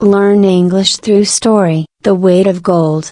Learn English through story. The Weight of Gold.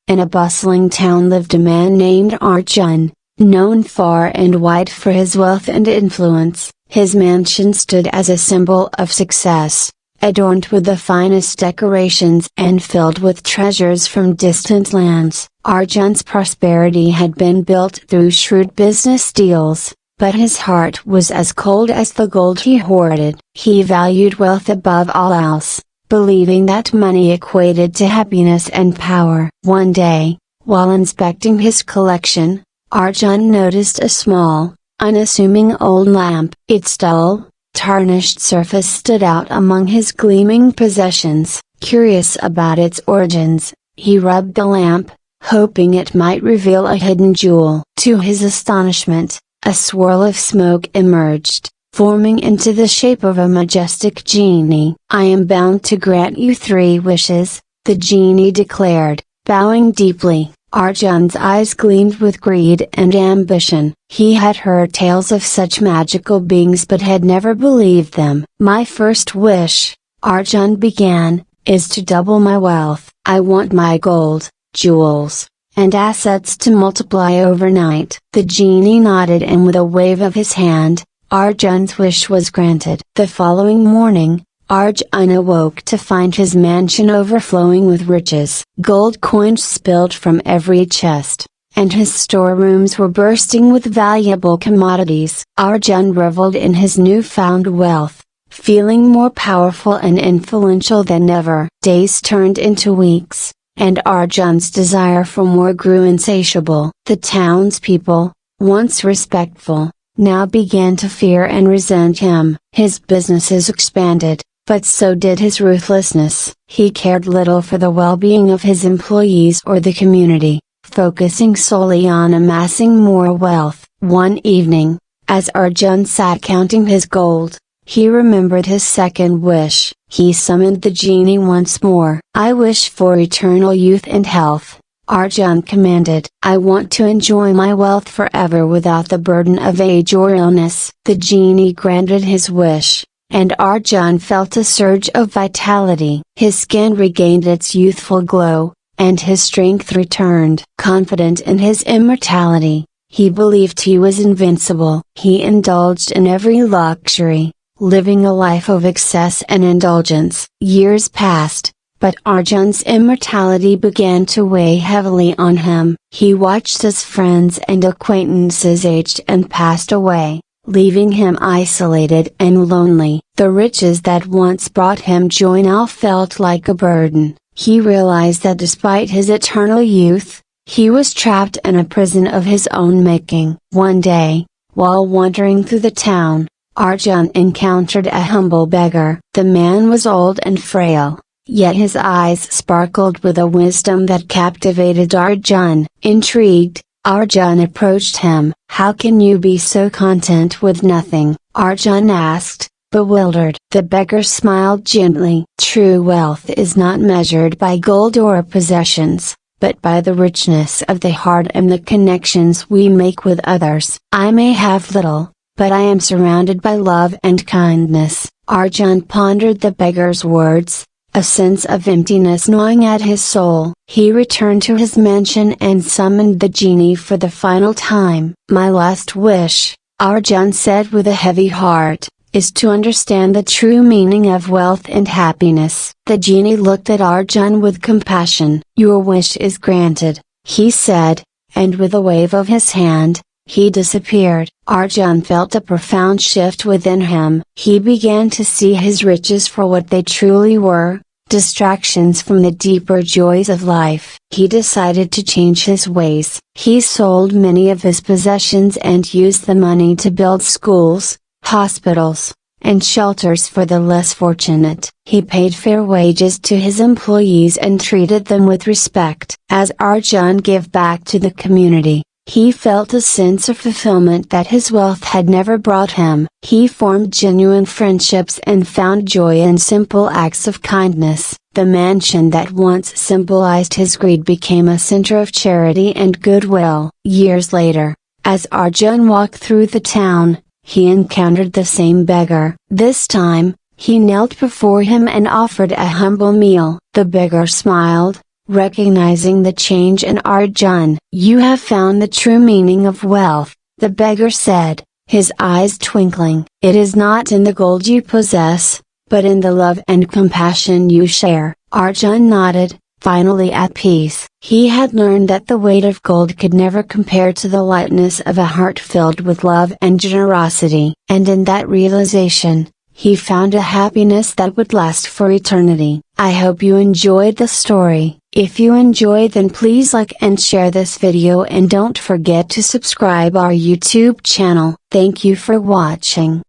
In a bustling town lived a man named Arjun, known far and wide for his wealth and influence. His mansion stood as a symbol of success, adorned with the finest decorations and filled with treasures from distant lands. Arjun's prosperity had been built through shrewd business deals, but his heart was as cold as the gold he hoarded. He valued wealth above all else, believing that money equated to happiness and power. One day, while inspecting his collection, Arjun noticed a small, unassuming old lamp. Its dull, tarnished surface stood out among his gleaming possessions. Curious about its origins, he rubbed the lamp, hoping it might reveal a hidden jewel. To his astonishment, a swirl of smoke emerged, forming into the shape of a majestic genie. "I am bound to grant you 3 wishes," the genie declared, bowing deeply. Arjun's eyes gleamed with greed and ambition. He had heard tales of such magical beings but had never believed them. "My first wish," Arjun began, "is to double my wealth. I want my gold, jewels, and assets to multiply overnight." The genie nodded, and with a wave of his hand, Arjun's wish was granted. The following morning, Arjun awoke to find his mansion overflowing with riches. Gold coins spilled from every chest, and his storerooms were bursting with valuable commodities. Arjun reveled in his newfound wealth, feeling more powerful and influential than ever. Days turned into weeks, and Arjun's desire for more grew insatiable. The townspeople, once respectful, now began to fear and resent him. His businesses expanded, but so did his ruthlessness. He cared little for the well-being of his employees or the community, focusing solely on amassing more wealth. One evening, as Arjun sat counting his gold, he remembered his second wish. He summoned the genie once more. "I wish for eternal youth and health," Arjun commanded. "I want to enjoy my wealth forever without the burden of age or illness." The genie granted his wish, and Arjun felt a surge of vitality. His skin regained its youthful glow, and his strength returned. Confident in his immortality, he believed he was invincible. He indulged in every luxury, living a life of excess and indulgence. Years passed, but Arjun's immortality began to weigh heavily on him. He watched as friends and acquaintances aged and passed away, leaving him isolated and lonely. The riches that once brought him joy now felt like a burden. He realized that despite his eternal youth, he was trapped in a prison of his own making. One day, while wandering through the town, Arjun encountered a humble beggar. The man was old and frail, yet his eyes sparkled with a wisdom that captivated Arjun. Intrigued, Arjun approached him. "How can you be so content with nothing?" Arjun asked, bewildered. The beggar smiled gently. "True wealth is not measured by gold or possessions, but by the richness of the heart and the connections we make with others. I may have little, but I am surrounded by love and kindness." Arjun pondered the beggar's words, a sense of emptiness gnawing at his soul. He returned to his mansion and summoned the genie for the final time. "My last wish," Arjun said with a heavy heart, "is to understand the true meaning of wealth and happiness." The genie looked at Arjun with compassion. "Your wish is granted," he said, and with a wave of his hand, he disappeared. Arjun felt a profound shift within him. He began to see his riches for what they truly were, distractions from the deeper joys of life. He decided to change his ways. He sold many of his possessions and used the money to build schools, hospitals, and shelters for the less fortunate. He paid fair wages to his employees and treated them with respect. As Arjun gave back to the community, he felt a sense of fulfillment that his wealth had never brought him. He formed genuine friendships and found joy in simple acts of kindness. The mansion that once symbolized his greed became a center of charity and goodwill. Years later, as Arjun walked through the town, he encountered the same beggar. This time, He knelt before him and offered a humble meal. The beggar smiled, recognizing the change in Arjun. "You have found the true meaning of wealth," the beggar said, his eyes twinkling. "It is not in the gold you possess, but in the love and compassion you share." Arjun nodded, finally at peace. He had learned that the weight of gold could never compare to the lightness of a heart filled with love and generosity. And in that realization, he found a happiness that would last for eternity. I hope you enjoyed the story. If you enjoyed, then please like and share this video, and don't forget to subscribe our YouTube channel. Thank you for watching.